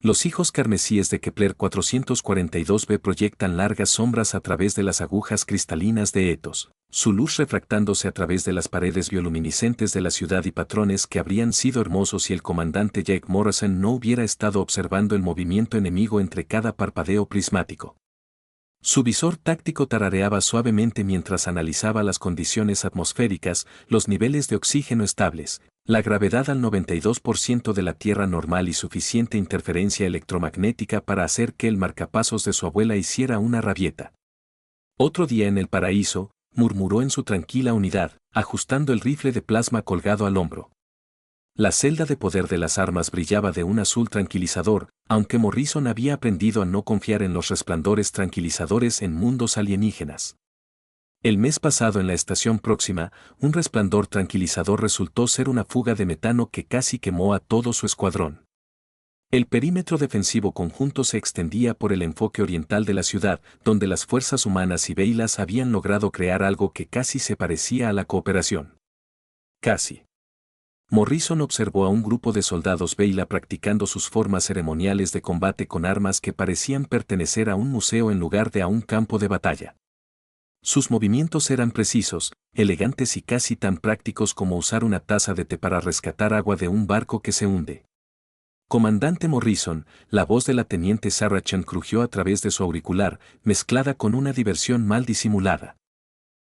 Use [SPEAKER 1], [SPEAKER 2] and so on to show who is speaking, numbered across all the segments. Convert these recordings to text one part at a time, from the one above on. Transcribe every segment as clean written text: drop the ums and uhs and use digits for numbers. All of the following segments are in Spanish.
[SPEAKER 1] Los hijos carmesíes de Kepler 442b proyectan largas sombras a través de las agujas cristalinas de Etos, su luz refractándose a través de las paredes bioluminiscentes de la ciudad y patrones que habrían sido hermosos si el comandante Jake Morrison no hubiera estado observando el movimiento enemigo entre cada parpadeo prismático. Su visor táctico tarareaba suavemente mientras analizaba las condiciones atmosféricas, los niveles de oxígeno estables, la gravedad al 92% de la Tierra normal y suficiente interferencia electromagnética para hacer que el marcapasos de su abuela hiciera una rabieta. Otro día en el paraíso, murmuró en su tranquila unidad, ajustando el rifle de plasma colgado al hombro. La celda de poder de las armas brillaba de un azul tranquilizador, aunque Morrison había aprendido a no confiar en los resplandores tranquilizadores en mundos alienígenas. El mes pasado en la estación próxima, un resplandor tranquilizador resultó ser una fuga de metano que casi quemó a todo su escuadrón. El perímetro defensivo conjunto se extendía por el enfoque oriental de la ciudad, donde las fuerzas humanas y Beilas habían logrado crear algo que casi se parecía a la cooperación. Casi. Morrison observó a un grupo de soldados Beila practicando sus formas ceremoniales de combate con armas que parecían pertenecer a un museo en lugar de a un campo de batalla. Sus movimientos eran precisos, elegantes y casi tan prácticos como usar una taza de té para rescatar agua de un barco que se hunde. Comandante Morrison, la voz de la teniente Sarachan crujió a través de su auricular, mezclada con una diversión mal disimulada.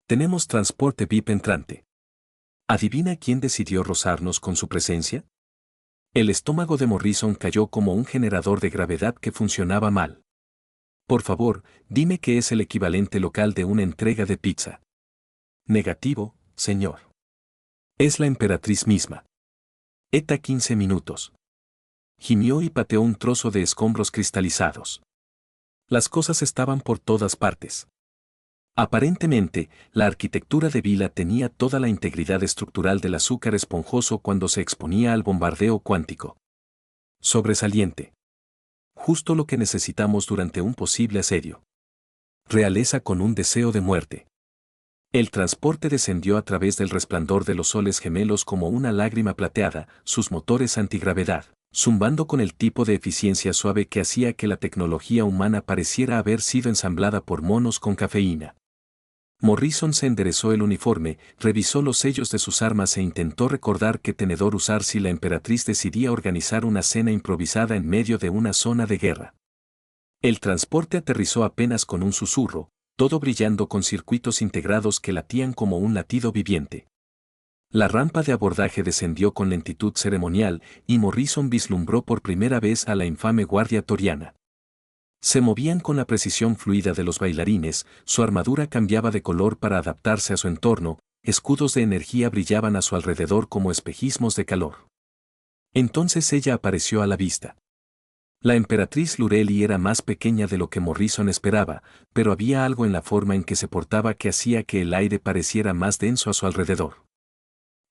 [SPEAKER 1] Tenemos transporte VIP entrante. ¿Adivina quién decidió rozarnos con su presencia? El estómago de Morrison cayó como un generador de gravedad que funcionaba mal. Por favor, dime qué es el equivalente local de una entrega de pizza. Negativo, señor. Es la emperatriz misma. Eta 15 minutos. Gimió y pateó un trozo de escombros cristalizados. Las cosas estaban por todas partes. Aparentemente, la arquitectura de Vila tenía toda la integridad estructural del azúcar esponjoso cuando se exponía al bombardeo cuántico. Sobresaliente. Justo lo que necesitamos durante un posible asedio. Realeza con un deseo de muerte. El transporte descendió a través del resplandor de los soles gemelos como una lágrima plateada, sus motores antigravedad, zumbando con el tipo de eficiencia suave que hacía que la tecnología humana pareciera haber sido ensamblada por monos con cafeína. Morrison se enderezó el uniforme, revisó los sellos de sus armas e intentó recordar qué tenedor usar si la emperatriz decidía organizar una cena improvisada en medio de una zona de guerra. El transporte aterrizó apenas con un susurro, todo brillando con circuitos integrados que latían como un latido viviente. La rampa de abordaje descendió con lentitud ceremonial y Morrison vislumbró por primera vez a la infame guardia toriana. Se movían con la precisión fluida de los bailarines, su armadura cambiaba de color para adaptarse a su entorno, escudos de energía brillaban a su alrededor como espejismos de calor. Entonces ella apareció a la vista. La emperatriz Lurelli era más pequeña de lo que Morrison esperaba, pero había algo en la forma en que se portaba que hacía que el aire pareciera más denso a su alrededor.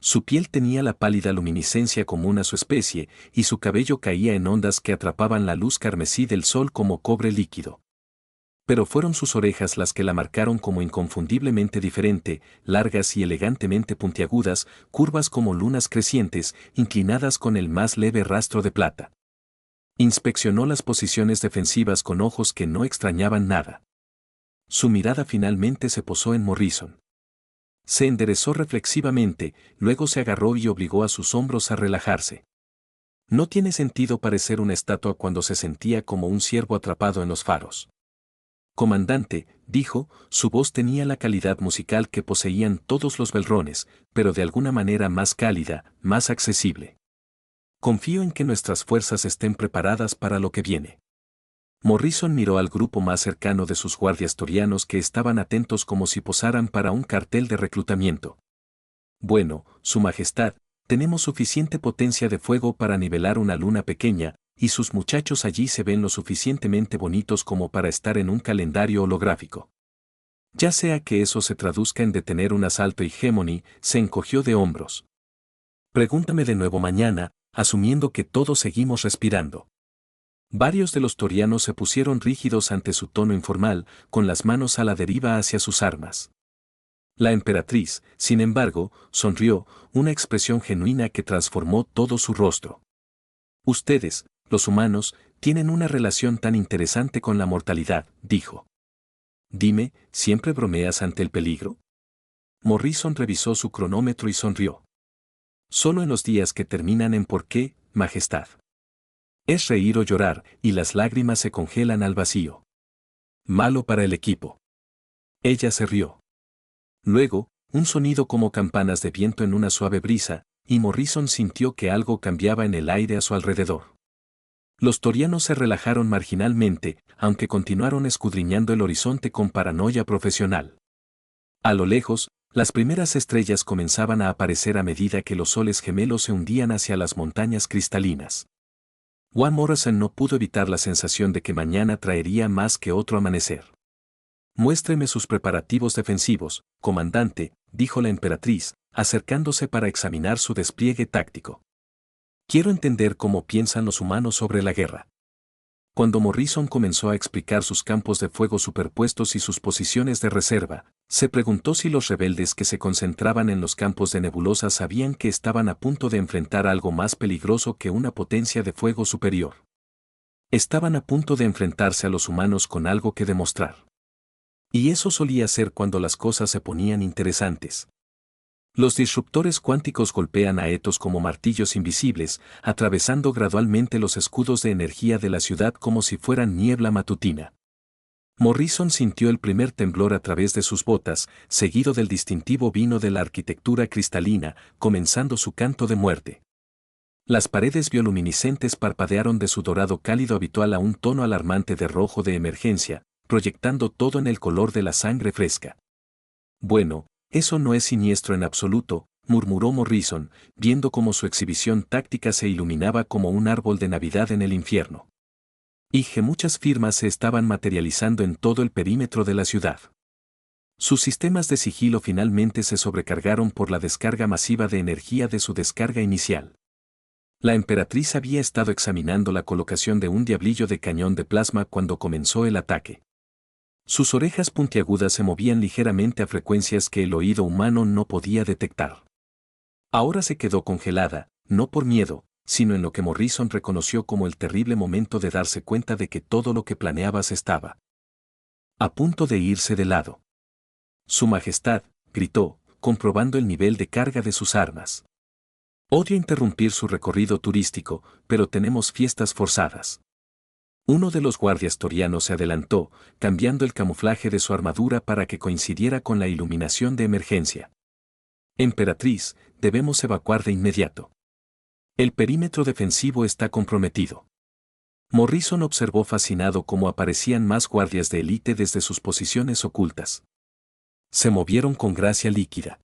[SPEAKER 1] Su piel tenía la pálida luminiscencia común a su especie, y su cabello caía en ondas que atrapaban la luz carmesí del sol como cobre líquido. Pero fueron sus orejas las que la marcaron como inconfundiblemente diferente, largas y elegantemente puntiagudas, curvas como lunas crecientes, inclinadas con el más leve rastro de plata. Inspeccionó las posiciones defensivas con ojos que no extrañaban nada. Su mirada finalmente se posó en Morrison. Se enderezó reflexivamente, luego se agarró y obligó a sus hombros a relajarse. No tiene sentido parecer una estatua cuando se sentía como un ciervo atrapado en los faros. Comandante, dijo, su voz tenía la calidad musical que poseían todos los belrones, pero de alguna manera más cálida, más accesible. Confío en que nuestras fuerzas estén preparadas para lo que viene. Morrison miró al grupo más cercano de sus guardias torianos que estaban atentos como si posaran para un cartel de reclutamiento. Bueno, Su Majestad, tenemos suficiente potencia de fuego para nivelar una luna pequeña, y sus muchachos allí se ven lo suficientemente bonitos como para estar en un calendario holográfico. Ya sea que eso se traduzca en detener un asalto Hegemony, se encogió de hombros. Pregúntame de nuevo mañana, asumiendo que todos seguimos respirando. Varios de los torianos se pusieron rígidos ante su tono informal, con las manos a la deriva hacia sus armas. La emperatriz, sin embargo, sonrió, una expresión genuina que transformó todo su rostro. Ustedes, los humanos, Tienen una relación tan interesante con la mortalidad, dijo. Dime, ¿siempre bromeas ante el peligro? Morrison revisó su cronómetro y sonrió. Solo en los días que terminan en ¿por qué, Majestad? Es reír o llorar, y las lágrimas se congelan al vacío. Malo para el equipo. Ella se rió. Luego, un sonido como campanas de viento en una suave brisa, y Morrison sintió que algo cambiaba en el aire a su alrededor. Los torianos se relajaron marginalmente, aunque continuaron escudriñando el horizonte con paranoia profesional. A lo lejos, las primeras estrellas comenzaban a aparecer a medida que los soles gemelos se hundían hacia las montañas cristalinas. Juan Morrison no pudo evitar la sensación de que mañana traería más que otro amanecer. Muéstreme sus preparativos defensivos, comandante, dijo la emperatriz, acercándose para examinar su despliegue táctico. Quiero entender cómo piensan los humanos sobre la guerra. Cuando Morrison comenzó a explicar sus campos de fuego superpuestos y sus posiciones de reserva, se preguntó si los rebeldes que se concentraban en los campos de nebulosa sabían que estaban a punto de enfrentar algo más peligroso que una potencia de fuego superior. Estaban a punto de enfrentarse a los humanos con algo que demostrar. Y eso solía ser cuando las cosas se ponían interesantes. Los disruptores cuánticos golpean a Ethos como martillos invisibles, atravesando gradualmente los escudos de energía de la ciudad como si fueran niebla matutina. Morrison sintió el primer temblor a través de sus botas, seguido del distintivo vino de la arquitectura cristalina, comenzando su canto de muerte. Las paredes bioluminiscentes parpadearon de su dorado cálido habitual a un tono alarmante de rojo de emergencia, proyectando todo en el color de la sangre fresca. Bueno, eso no es siniestro en absoluto, murmuró Morrison, viendo cómo su exhibición táctica se iluminaba como un árbol de Navidad en el infierno. Y que muchas firmas se estaban materializando en todo el perímetro de la ciudad. Sus sistemas de sigilo finalmente se sobrecargaron por la descarga masiva de energía de su descarga inicial. La emperatriz había estado examinando la colocación de un diablillo de cañón de plasma cuando comenzó el ataque. Sus orejas puntiagudas se movían ligeramente a frecuencias que el oído humano no podía detectar. Ahora se quedó congelada, no por miedo, sino en lo que Morrison reconoció como el terrible momento de darse cuenta de que todo lo que planeabas estaba a punto de irse de lado. Su Majestad, gritó, comprobando el nivel de carga de sus armas. Odio interrumpir su recorrido turístico, pero tenemos fiestas forzadas. Uno de los guardias torianos se adelantó, cambiando el camuflaje de su armadura para que coincidiera con la iluminación de emergencia. Emperatriz, debemos evacuar de inmediato. El perímetro defensivo está comprometido. Morrison observó fascinado cómo aparecían más guardias de élite desde sus posiciones ocultas. Se movieron con gracia líquida.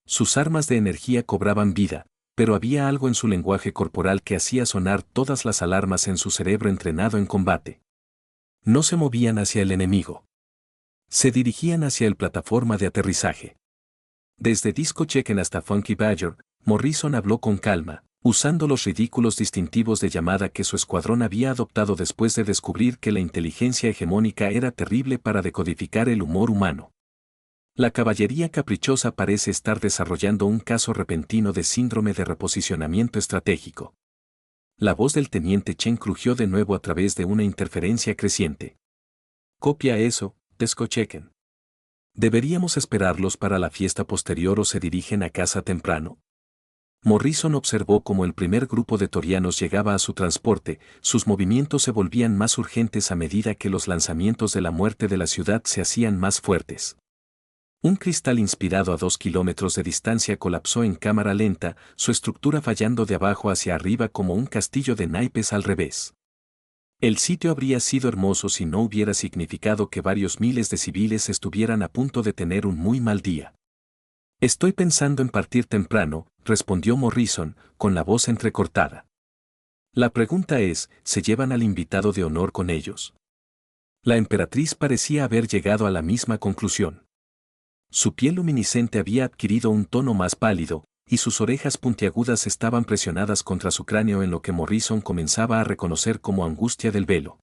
[SPEAKER 1] Sus armas de energía cobraban vida, pero había algo en su lenguaje corporal que hacía sonar todas las alarmas en su cerebro entrenado en combate. No se movían hacia el enemigo. Se dirigían hacia el plataforma de aterrizaje. Desde Disco Checken hasta Funky Badger, Morrison habló con calma, usando los ridículos distintivos de llamada que su escuadrón había adoptado después de descubrir que la inteligencia hegemónica era terrible para decodificar el humor humano. La caballería caprichosa parece estar desarrollando un caso repentino de síndrome de reposicionamiento estratégico. La voz del teniente Chen crujió de nuevo a través de una interferencia creciente. Copia eso, Disco Checken. ¿Deberíamos esperarlos para la fiesta posterior o se dirigen a casa temprano? Morrison observó cómo el primer grupo de torianos llegaba a su transporte, sus movimientos se volvían más urgentes a medida que los lanzamientos de la muerte de la ciudad se hacían más fuertes. Un cristal inspirado a 2 kilómetros de distancia colapsó en cámara lenta, su estructura fallando de abajo hacia arriba como un castillo de naipes al revés. El sitio habría sido hermoso si no hubiera significado que varios miles de civiles estuvieran a punto de tener un muy mal día. Estoy pensando en partir temprano, respondió Morrison, con la voz entrecortada. La pregunta es, ¿se llevan al invitado de honor con ellos? La emperatriz parecía haber llegado a la misma conclusión. Su piel luminiscente había adquirido un tono más pálido, y sus orejas puntiagudas estaban presionadas contra su cráneo en lo que Morrison comenzaba a reconocer como angustia del velo.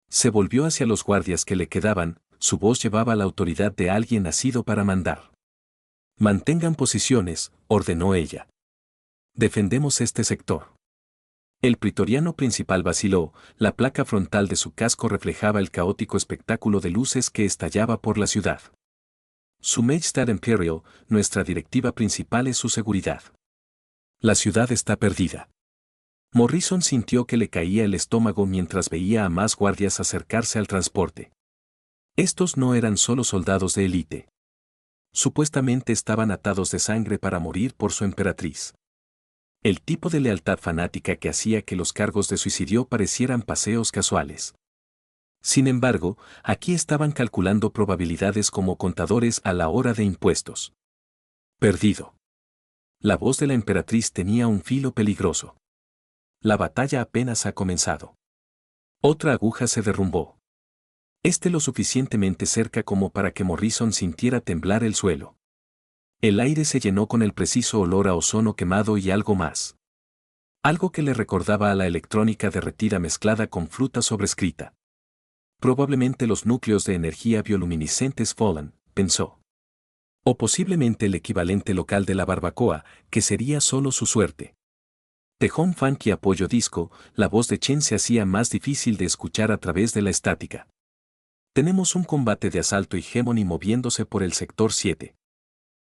[SPEAKER 1] Se volvió hacia los guardias que le quedaban, su voz llevaba la autoridad de alguien nacido para mandar. Mantengan posiciones, ordenó ella. Defendemos este sector. El pretoriano principal vaciló, la placa frontal de su casco reflejaba el caótico espectáculo de luces que estallaba por la ciudad. Su Majestad Imperial, nuestra directiva principal es su seguridad. La ciudad está perdida. Morrison sintió que le caía el estómago mientras veía a más guardias acercarse al transporte. Estos no eran solo soldados de élite. Supuestamente estaban atados de sangre para morir por su emperatriz. El tipo de lealtad fanática que hacía que los cargos de suicidio parecieran paseos casuales. Sin embargo, aquí estaban calculando probabilidades como contadores a la hora de impuestos. Perdido. La voz de la emperatriz tenía un filo peligroso. La batalla apenas ha comenzado. Otra aguja se derrumbó. Lo suficientemente cerca como para que Morrison sintiera temblar el suelo. El aire se llenó con el preciso olor a ozono quemado y algo más. Algo que le recordaba a la electrónica derretida mezclada con fruta sobrescrita. Probablemente los núcleos de energía bioluminiscentes Fallen, pensó. O posiblemente el equivalente local de la barbacoa, que sería solo su suerte. Tejón funky apoyo disco, la voz de Chen se hacía más difícil de escuchar a través de la estática. Tenemos un combate de asalto Hegemony moviéndose por el sector 7.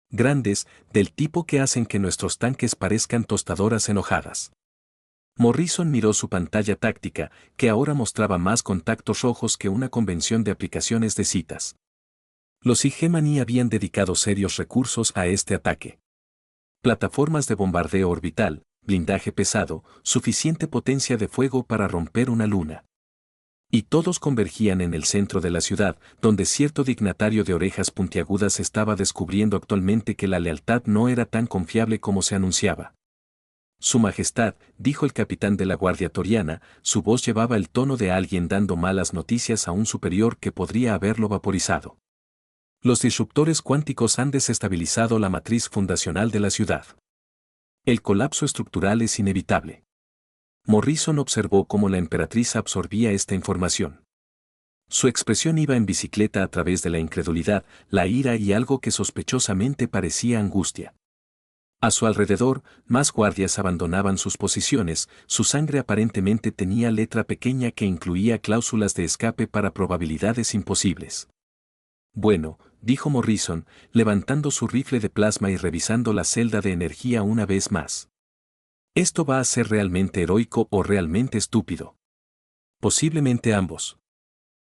[SPEAKER 1] Grandes, del tipo que hacen que nuestros tanques parezcan tostadoras enojadas. Morrison miró su pantalla táctica, que ahora mostraba más contactos rojos que una convención de aplicaciones de citas. Los Hegemony habían dedicado serios recursos a este ataque. Plataformas de bombardeo orbital, blindaje pesado, suficiente potencia de fuego para romper una luna. Y todos convergían en el centro de la ciudad, donde cierto dignatario de orejas puntiagudas estaba descubriendo actualmente que la lealtad no era tan confiable como se anunciaba. Su Majestad, dijo el capitán de la Guardia Toriana, su voz llevaba el tono de alguien dando malas noticias a un superior que podría haberlo vaporizado. Los disruptores cuánticos han desestabilizado la matriz fundacional de la ciudad. El colapso estructural es inevitable. Morrison observó cómo la emperatriz absorbía esta información. Su expresión iba en bicicleta a través de la incredulidad, la ira y algo que sospechosamente parecía angustia. A su alrededor, más guardias abandonaban sus posiciones, su sangre aparentemente tenía letra pequeña que incluía cláusulas de escape para probabilidades imposibles. Bueno, dijo Morrison, levantando su rifle de plasma y revisando la celda de energía una vez más. ¿Esto va a ser realmente heroico o realmente estúpido? Posiblemente ambos.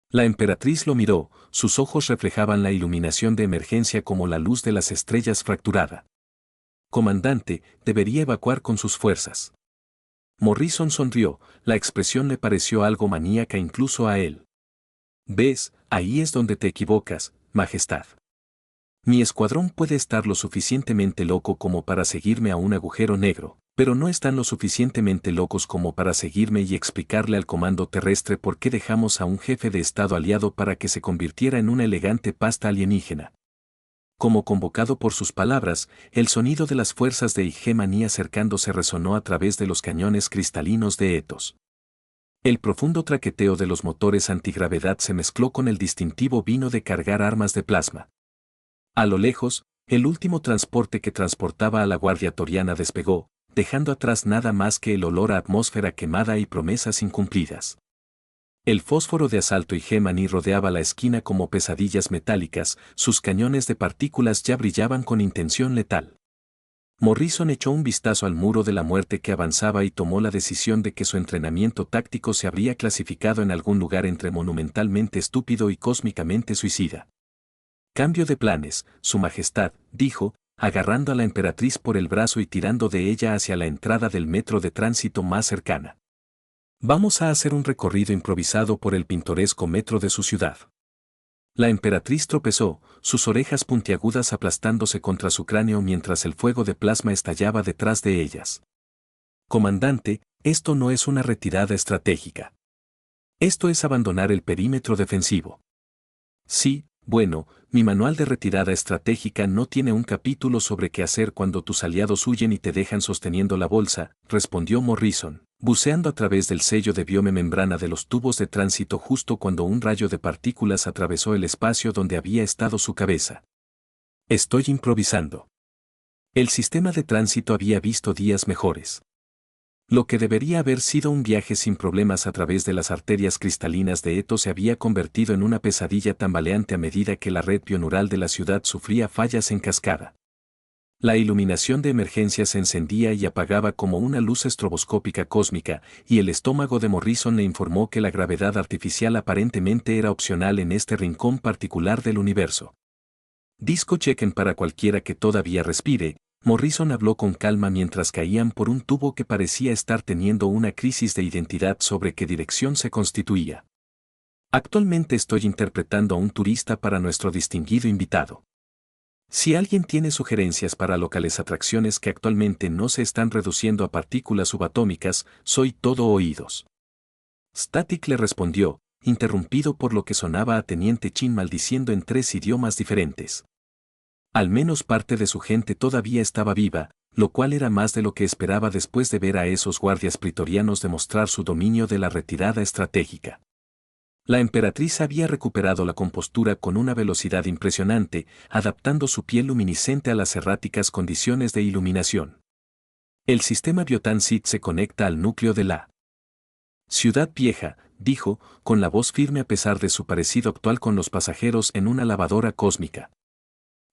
[SPEAKER 1] La emperatriz lo miró, sus ojos reflejaban la iluminación de emergencia como la luz de las estrellas fracturada. Comandante, debería evacuar con sus fuerzas. Morrison sonrió, la expresión le pareció algo maníaca incluso a él. ¿Ves? Ahí es donde te equivocas, Majestad. Mi escuadrón puede estar lo suficientemente loco como para seguirme a un agujero negro, pero no están lo suficientemente locos como para seguirme y explicarle al comando terrestre por qué dejamos a un jefe de Estado aliado para que se convirtiera en una elegante pasta alienígena. Como convocado por sus palabras, el sonido de las fuerzas de Hegemonía acercándose resonó a través de los cañones cristalinos de Ethos. El profundo traqueteo de los motores antigravedad se mezcló con el distintivo vino de cargar armas de plasma. A lo lejos, el último transporte que transportaba a la Guardia Toriana despegó, dejando atrás nada más que el olor a atmósfera quemada y promesas incumplidas. El fósforo de asalto Hegemony rodeaba la esquina como pesadillas metálicas, sus cañones de partículas ya brillaban con intención letal. Morrison echó un vistazo al muro de la muerte que avanzaba y tomó la decisión de que su entrenamiento táctico se habría clasificado en algún lugar entre monumentalmente estúpido y cósmicamente suicida. Cambio de planes, Su Majestad, dijo, agarrando a la emperatriz por el brazo y tirando de ella hacia la entrada del metro de tránsito más cercana. Vamos a hacer un recorrido improvisado por el pintoresco metro de su ciudad. La emperatriz tropezó, sus orejas puntiagudas aplastándose contra su cráneo mientras el fuego de plasma estallaba detrás de ellas. Comandante, esto no es una retirada estratégica. Esto es abandonar el perímetro defensivo. Sí, bueno, mi manual de retirada estratégica no tiene un capítulo sobre qué hacer cuando tus aliados huyen y te dejan sosteniendo la bolsa, respondió Morrison, buceando a través del sello de biomembrana de los tubos de tránsito justo cuando un rayo de partículas atravesó el espacio donde había estado su cabeza. Estoy improvisando. El sistema de tránsito había visto días mejores. Lo que debería haber sido un viaje sin problemas a través de las arterias cristalinas de Etos se había convertido en una pesadilla tambaleante a medida que la red bioneural de la ciudad sufría fallas en cascada. La iluminación de emergencia se encendía y apagaba como una luz estroboscópica cósmica, y el estómago de Morrison le informó que la gravedad artificial aparentemente era opcional en este rincón particular del universo. Disco chequen para cualquiera que todavía respire. Morrison habló con calma mientras caían por un tubo que parecía estar teniendo una crisis de identidad sobre qué dirección se constituía. Actualmente estoy interpretando a un turista para nuestro distinguido invitado. Si alguien tiene sugerencias para locales atracciones que actualmente no se están reduciendo a partículas subatómicas, soy todo oídos. Static le respondió, interrumpido por lo que sonaba a Teniente Chin maldiciendo en 3 idiomas diferentes. Al menos parte de su gente todavía estaba viva, lo cual era más de lo que esperaba después de ver a esos guardias pretorianos demostrar su dominio de la retirada estratégica. La emperatriz había recuperado la compostura con una velocidad impresionante, adaptando su piel luminiscente a las erráticas condiciones de iluminación. El sistema Biotan Sith se conecta al núcleo de la ciudad vieja, dijo, con la voz firme a pesar de su parecido actual con los pasajeros en una lavadora cósmica.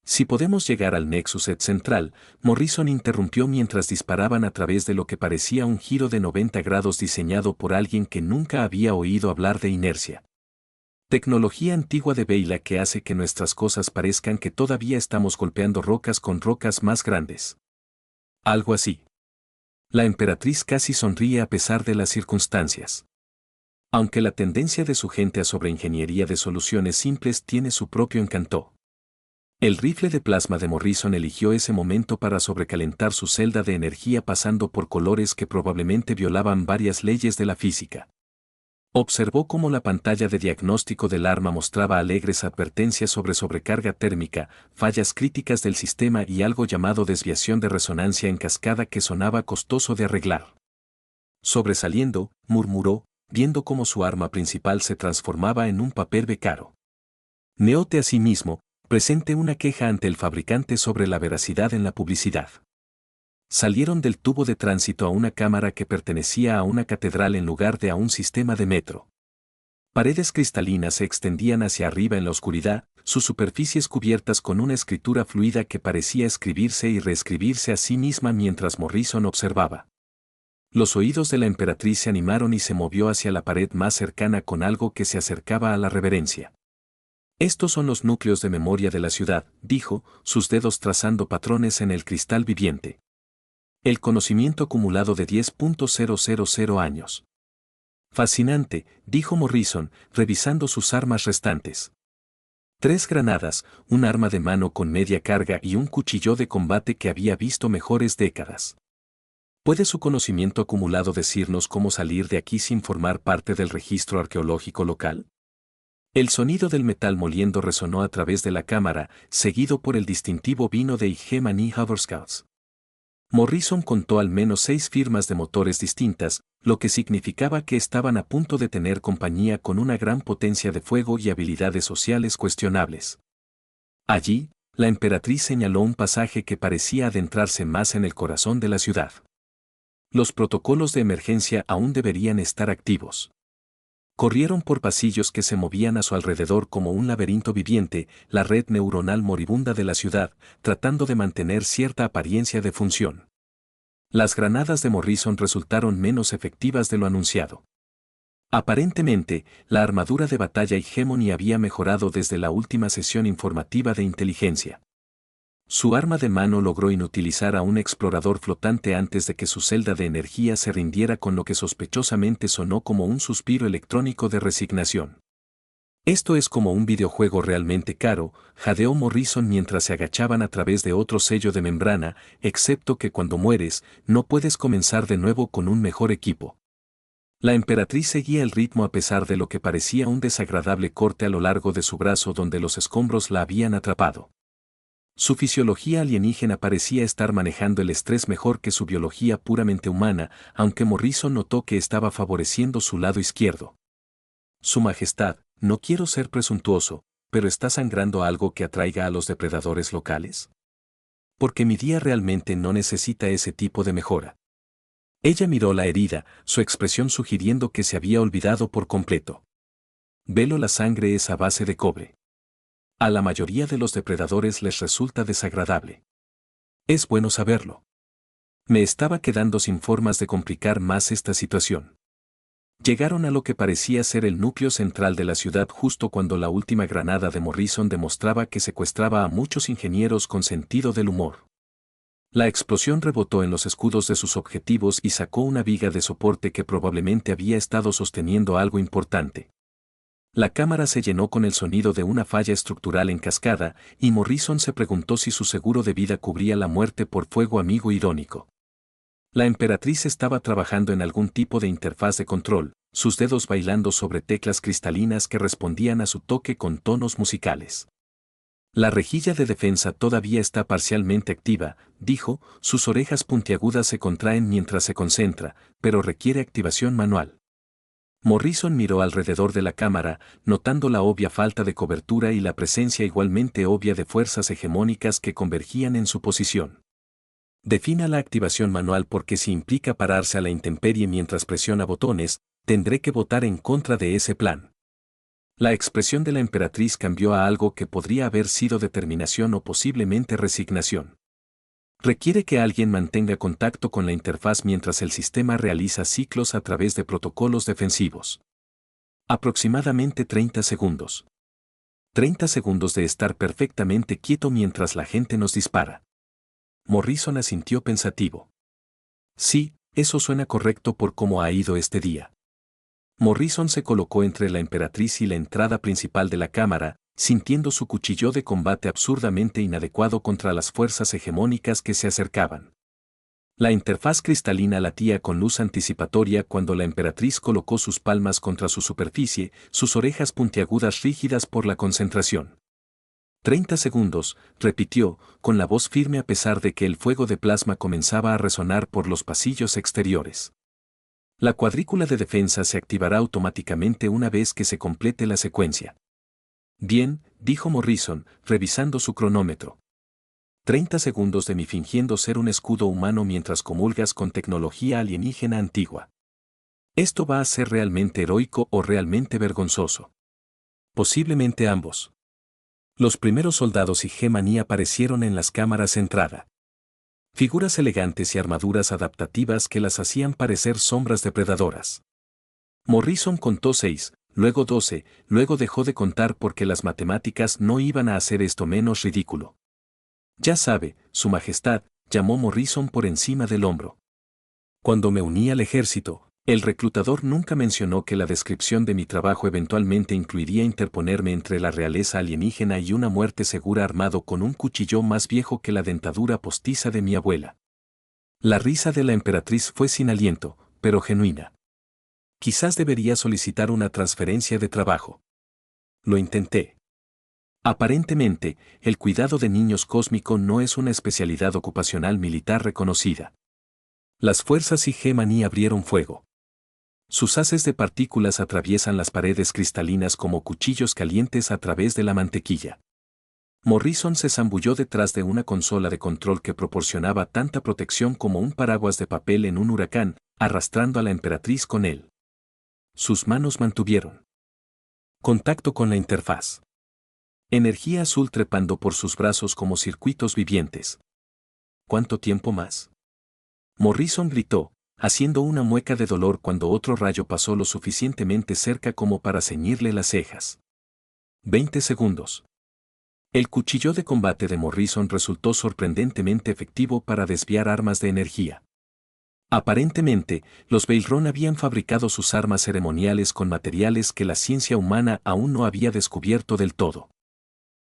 [SPEAKER 1] Si podemos llegar al Nexus Ed central, Morrison interrumpió mientras disparaban a través de lo que parecía un giro de 90 grados diseñado por alguien que nunca había oído hablar de inercia. Tecnología antigua de Beyla que hace que nuestras cosas parezcan que todavía estamos golpeando rocas con rocas más grandes. Algo así. La emperatriz casi sonríe a pesar de las circunstancias. Aunque la tendencia de su gente a sobreingeniería de soluciones simples tiene su propio encanto. El rifle de plasma de Morrison eligió ese momento para sobrecalentar su celda de energía pasando por colores que probablemente violaban varias leyes de la física. Observó cómo la pantalla de diagnóstico del arma mostraba alegres advertencias sobre sobrecarga térmica, fallas críticas del sistema y algo llamado desviación de resonancia en cascada que sonaba costoso de arreglar. Sobresaliendo, murmuró, viendo cómo su arma principal se transformaba en un papel becaro. Neote a sí mismo, presente una queja ante el fabricante sobre la veracidad en la publicidad. Salieron del tubo de tránsito a una cámara que pertenecía a una catedral en lugar de a un sistema de metro. Paredes cristalinas se extendían hacia arriba en la oscuridad, sus superficies cubiertas con una escritura fluida que parecía escribirse y reescribirse a sí misma mientras Morrison observaba. Los oídos de la emperatriz se animaron y se movió hacia la pared más cercana con algo que se acercaba a la reverencia. Estos son los núcleos de memoria de la ciudad, dijo, sus dedos trazando patrones en el cristal viviente. El conocimiento acumulado de 10.000 años. Fascinante, dijo Morrison, revisando sus armas restantes. 3 granadas, un arma de mano con media carga y un cuchillo de combate que había visto mejores décadas. ¿Puede su conocimiento acumulado decirnos cómo salir de aquí sin formar parte del registro arqueológico local? El sonido del metal moliendo resonó a través de la cámara, seguido por el distintivo vino de Hegemony y Haverscouts. Morrison contó al menos 6 firmas de motores distintas, lo que significaba que estaban a punto de tener compañía con una gran potencia de fuego y habilidades sociales cuestionables. Allí, la emperatriz señaló un pasaje que parecía adentrarse más en el corazón de la ciudad. Los protocolos de emergencia aún deberían estar activos. Corrieron por pasillos que se movían a su alrededor como un laberinto viviente, la red neuronal moribunda de la ciudad, tratando de mantener cierta apariencia de función. Las granadas de Morrison resultaron menos efectivas de lo anunciado. Aparentemente, la armadura de batalla Hegemony había mejorado desde la última sesión informativa de inteligencia. Su arma de mano logró inutilizar a un explorador flotante antes de que su celda de energía se rindiera con lo que sospechosamente sonó como un suspiro electrónico de resignación. Esto es como un videojuego realmente caro, jadeó Morrison mientras se agachaban a través de otro sello de membrana, excepto que cuando mueres, no puedes comenzar de nuevo con un mejor equipo. La emperatriz seguía el ritmo a pesar de lo que parecía un desagradable corte a lo largo de su brazo donde los escombros la habían atrapado. Su fisiología alienígena parecía estar manejando el estrés mejor que su biología puramente humana, aunque Morrison notó que estaba favoreciendo su lado izquierdo. Su Majestad, no quiero ser presuntuoso, pero ¿está sangrando algo que atraiga a los depredadores locales? Porque mi día realmente no necesita ese tipo de mejora. Ella miró la herida, su expresión sugiriendo que se había olvidado por completo. Velo, la sangre es a base de cobre. A la mayoría de los depredadores les resulta desagradable. Es bueno saberlo. Me estaba quedando sin formas de complicar más esta situación. Llegaron a lo que parecía ser el núcleo central de la ciudad justo cuando la última granada de Morrison demostraba que secuestraba a muchos ingenieros con sentido del humor. La explosión rebotó en los escudos de sus objetivos y sacó una viga de soporte que probablemente había estado sosteniendo algo importante. La cámara se llenó con el sonido de una falla estructural en cascada, y Morrison se preguntó si su seguro de vida cubría la muerte por fuego amigo irónico. La emperatriz estaba trabajando en algún tipo de interfaz de control, sus dedos bailando sobre teclas cristalinas que respondían a su toque con tonos musicales. La rejilla de defensa todavía está parcialmente activa, dijo, sus orejas puntiagudas se contraen mientras se concentra, pero requiere activación manual. Morrison miró alrededor de la cámara, notando la obvia falta de cobertura y la presencia igualmente obvia de fuerzas hegemónicas que convergían en su posición. Defina la activación manual porque si implica pararse a la intemperie mientras presiona botones, tendré que votar en contra de ese plan. La expresión de la emperatriz cambió a algo que podría haber sido determinación o posiblemente resignación. Requiere que alguien mantenga contacto con la interfaz mientras el sistema realiza ciclos a través de protocolos defensivos. Aproximadamente 30 segundos. 30 segundos de estar perfectamente quieto mientras la gente nos dispara. Morrison asintió pensativo. Sí, eso suena correcto por cómo ha ido este día. Morrison se colocó entre la emperatriz y la entrada principal de la cámara, sintiendo su cuchillo de combate absurdamente inadecuado contra las fuerzas hegemónicas que se acercaban. La interfaz cristalina latía con luz anticipatoria cuando la emperatriz colocó sus palmas contra su superficie, sus orejas puntiagudas rígidas por la concentración. 30 segundos, repitió, con la voz firme a pesar de que el fuego de plasma comenzaba a resonar por los pasillos exteriores. La cuadrícula de defensa se activará automáticamente una vez que se complete la secuencia. Bien, dijo Morrison, revisando su cronómetro. 30 segundos de mí fingiendo ser un escudo humano mientras comulgas con tecnología alienígena antigua. ¿Esto va a ser realmente heroico o realmente vergonzoso? Posiblemente ambos. Los primeros soldados y G-Maní aparecieron en las cámaras de entrada. Figuras elegantes y armaduras adaptativas que las hacían parecer sombras depredadoras. Morrison contó 6, luego 12, luego dejó de contar porque las matemáticas no iban a hacer esto menos ridículo. Ya sabe, Su Majestad, llamó Morrison por encima del hombro. Cuando me uní al ejército, el reclutador nunca mencionó que la descripción de mi trabajo eventualmente incluiría interponerme entre la realeza alienígena y una muerte segura armado con un cuchillo más viejo que la dentadura postiza de mi abuela. La risa de la emperatriz fue sin aliento, pero genuina. Quizás debería solicitar una transferencia de trabajo. Lo intenté. Aparentemente, el cuidado de niños cósmico no es una especialidad ocupacional militar reconocida. Las fuerzas IG-Maní abrieron fuego. Sus haces de partículas atraviesan las paredes cristalinas como cuchillos calientes a través de la mantequilla. Morrison se zambulló detrás de una consola de control que proporcionaba tanta protección como un paraguas de papel en un huracán, arrastrando a la emperatriz con él. Sus manos mantuvieron contacto con la interfaz. Energía azul trepando por sus brazos como circuitos vivientes. ¿Cuánto tiempo más? Morrison gritó, haciendo una mueca de dolor cuando otro rayo pasó lo suficientemente cerca como para ceñirle las cejas. 20 segundos. El cuchillo de combate de Morrison resultó sorprendentemente efectivo para desviar armas de energía. Aparentemente, los Veilrón habían fabricado sus armas ceremoniales con materiales que la ciencia humana aún no había descubierto del todo.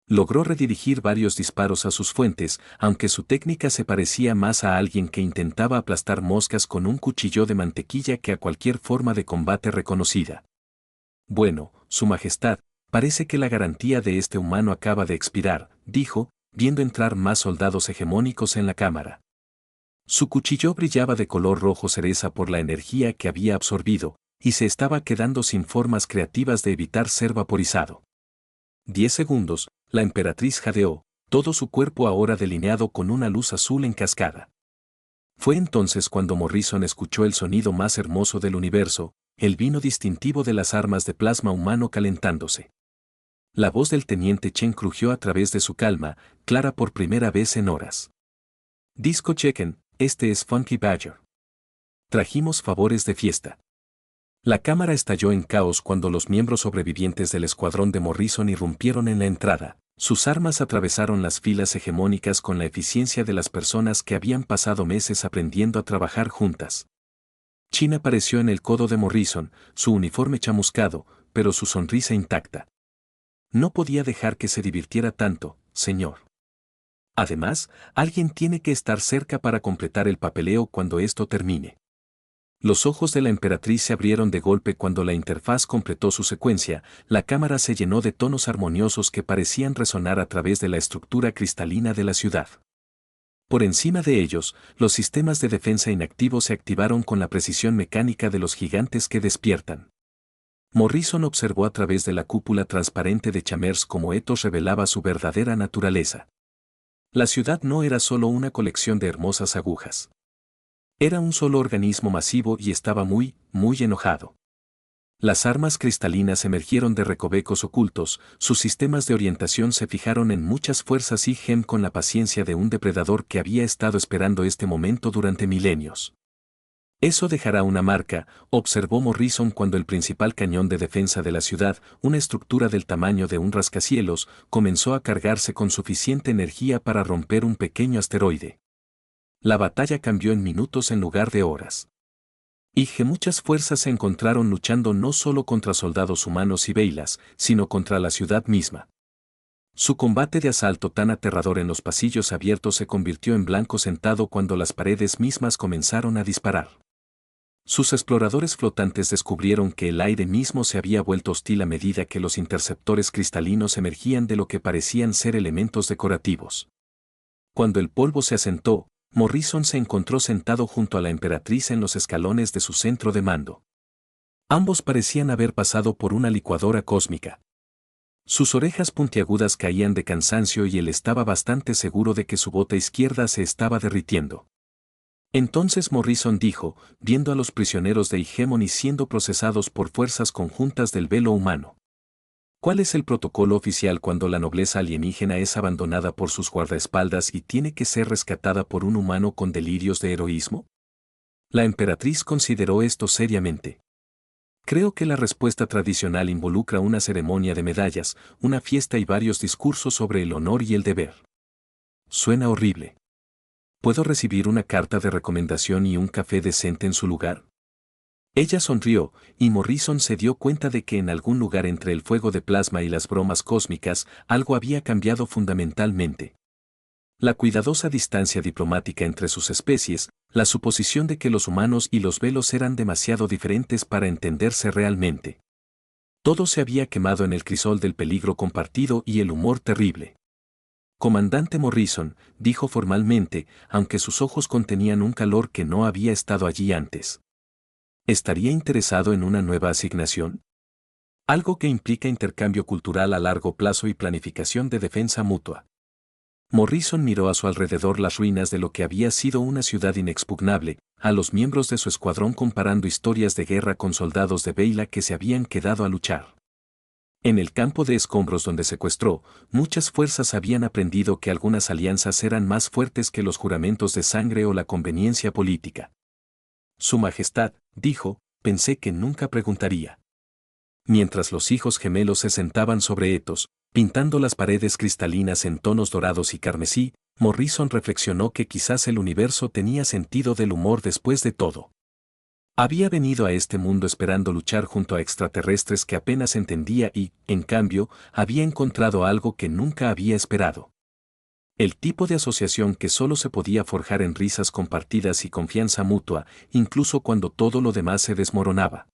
[SPEAKER 1] Logró redirigir varios disparos a sus fuentes, aunque su técnica se parecía más a alguien que intentaba aplastar moscas con un cuchillo de mantequilla que a cualquier forma de combate reconocida. Bueno, Su Majestad, parece que la garantía de este humano acaba de expirar, dijo, viendo entrar más soldados hegemónicos en la cámara. Su cuchillo brillaba de color rojo cereza por la energía que había absorbido, y se estaba quedando sin formas creativas de evitar ser vaporizado. 10 segundos, la emperatriz jadeó, todo su cuerpo ahora delineado con una luz azul en cascada. Fue entonces cuando Morrison escuchó el sonido más hermoso del universo, el vino distintivo de las armas de plasma humano calentándose. La voz del teniente Chen crujió a través de su calma, clara por primera vez en horas. Disco chequen, este es Funky Badger. Trajimos favores de fiesta. La cámara estalló en caos cuando los miembros sobrevivientes del escuadrón de Morrison irrumpieron en la entrada. Sus armas atravesaron las filas hegemónicas con la eficiencia de las personas que habían pasado meses aprendiendo a trabajar juntas. Chin apareció en el codo de Morrison, su uniforme chamuscado, pero su sonrisa intacta. No podía dejar que se divirtiera tanto, señor. Además, alguien tiene que estar cerca para completar el papeleo cuando esto termine. Los ojos de la emperatriz se abrieron de golpe cuando la interfaz completó su secuencia, la cámara se llenó de tonos armoniosos que parecían resonar a través de la estructura cristalina de la ciudad. Por encima de ellos, los sistemas de defensa inactivos se activaron con la precisión mecánica de los gigantes que despiertan. Morrison observó a través de la cúpula transparente de Chamers cómo Ethos revelaba su verdadera naturaleza. La ciudad no era solo una colección de hermosas agujas. Era un solo organismo masivo y estaba muy enojado. Las armas cristalinas emergieron de recovecos ocultos, sus sistemas de orientación se fijaron en muchas fuerzas y gem con la paciencia de un depredador que había estado esperando este momento durante milenios. Eso dejará una marca, observó Morrison cuando el principal cañón de defensa de la ciudad, una estructura del tamaño de un rascacielos, comenzó a cargarse con suficiente energía para romper un pequeño asteroide. La batalla cambió en minutos en lugar de horas. Y que muchas fuerzas se encontraron luchando no solo contra soldados humanos y beilas, sino contra la ciudad misma. Su combate de asalto tan aterrador en los pasillos abiertos se convirtió en blanco sentado cuando las paredes mismas comenzaron a disparar. Sus exploradores flotantes descubrieron que el aire mismo se había vuelto hostil a medida que los interceptores cristalinos emergían de lo que parecían ser elementos decorativos. Cuando el polvo se asentó, Morrison se encontró sentado junto a la emperatriz en los escalones de su centro de mando. Ambos parecían haber pasado por una licuadora cósmica. Sus orejas puntiagudas caían de cansancio y él estaba bastante seguro de que su bota izquierda se estaba derritiendo. Entonces Morrison dijo, viendo a los prisioneros de Hegemony siendo procesados por fuerzas conjuntas del velo humano. ¿Cuál es el protocolo oficial cuando la nobleza alienígena es abandonada por sus guardaespaldas y tiene que ser rescatada por un humano con delirios de heroísmo? La emperatriz consideró esto seriamente. Creo que la respuesta tradicional involucra una ceremonia de medallas, una fiesta y varios discursos sobre el honor y el deber. Suena horrible. ¿Puedo recibir una carta de recomendación y un café decente en su lugar? Ella sonrió, y Morrison se dio cuenta de que en algún lugar entre el fuego de plasma y las bromas cósmicas, algo había cambiado fundamentalmente. La cuidadosa distancia diplomática entre sus especies, la suposición de que los humanos y los velos eran demasiado diferentes para entenderse realmente. Todo se había quemado en el crisol del peligro compartido y el humor terrible. Comandante Morrison, dijo formalmente, aunque sus ojos contenían un calor que no había estado allí antes. ¿Estaría interesado en una nueva asignación? Algo que implica intercambio cultural a largo plazo y planificación de defensa mutua. Morrison miró a su alrededor las ruinas de lo que había sido una ciudad inexpugnable, a los miembros de su escuadrón comparando historias de guerra con soldados de Beyla que se habían quedado a luchar. En el campo de escombros donde secuestró, muchas fuerzas habían aprendido que algunas alianzas eran más fuertes que los juramentos de sangre o la conveniencia política. Su Majestad, dijo, pensé que nunca preguntaría. Mientras los hijos gemelos se sentaban sobre Ethos, pintando las paredes cristalinas en tonos dorados y carmesí, Morrison reflexionó que quizás el universo tenía sentido del humor después de todo. Había venido a este mundo esperando luchar junto a extraterrestres que apenas entendía y, en cambio, había encontrado algo que nunca había esperado. El tipo de asociación que solo se podía forjar en risas compartidas y confianza mutua, incluso cuando todo lo demás se desmoronaba.